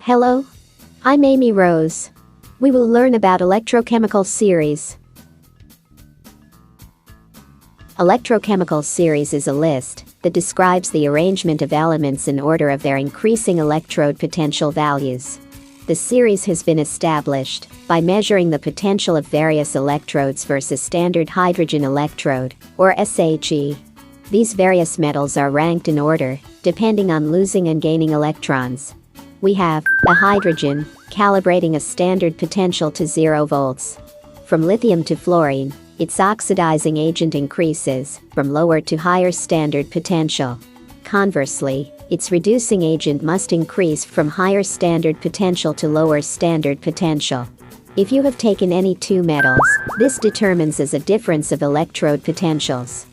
Hello, I'm Amy Rose. We will learn about electrochemical series. Electrochemical series is a list that describes the arrangement of elements in order of their increasing electrode potential values. The series has been established by measuring the potential of various electrodes versus standard hydrogen electrode, or SHE. These various metals are ranked in order, depending on losing and gaining electrons. We have a hydrogen, calibrating a standard potential to 0 volts. From lithium to fluorine, its oxidizing agent increases from lower to higher standard potential. Conversely, its reducing agent must increase from higher standard potential to lower standard potential. If you have taken any two metals, this determines as a difference of electrode potentials.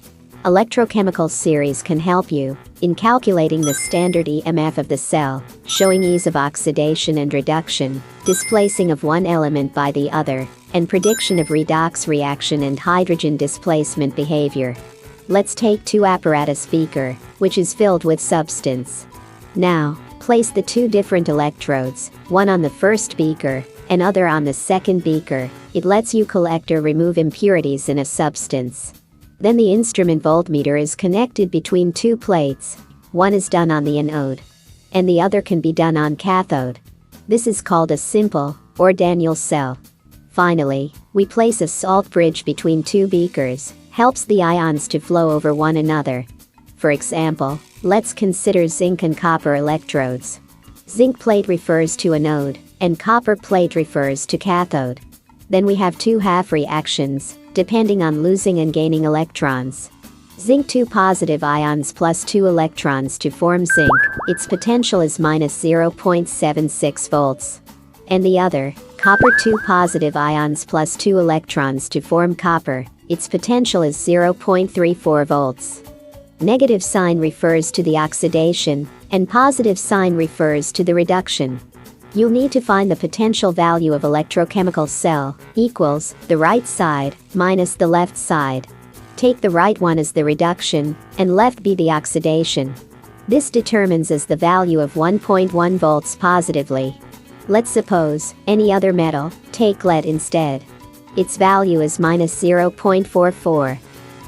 Electrochemical series can help you in calculating the standard EMF of the cell, showing ease of oxidation and reduction, displacing of one element by the other, and prediction of redox reaction and hydrogen displacement behavior. Let's take two apparatus beaker, which is filled with substance. Now, place the two different electrodes, one on the first beaker, and other on the second beaker. It lets you collect or remove impurities in a substance. Then the instrument voltmeter is connected between two plates. One is done on the anode, and the other can be done on cathode. This is called a simple, or Daniell cell. Finally, we place a salt bridge between two beakers, helps the ions to flow over one another. For example, let's consider zinc and copper electrodes. Zinc plate refers to anode, and copper plate refers to cathode. Then we have two half reactions, depending on losing and gaining electrons. Zinc 2 positive ions plus 2 electrons to form zinc, its potential is minus 0.76 volts. And the other, copper 2 positive ions plus 2 electrons to form copper, its potential is 0.34 volts. Negative sign refers to the oxidation, and positive sign refers to the reduction. You'll need to find the potential value of electrochemical cell equals the right side minus the left side. Take the right one as the reduction, and left be the oxidation. This determines as the value of 1.1 volts positively. Let's suppose any other metal, take lead instead. Its value is minus 0.44.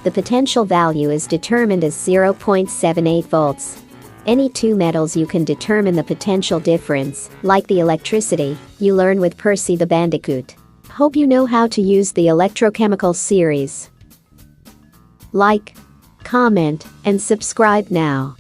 The potential value is determined as 0.78 volts. Any two metals you can determine the potential difference, like the electricity, you learn with Percy the Bandicoot. Hope you know how to use the electrochemical series. Like, comment, and subscribe now.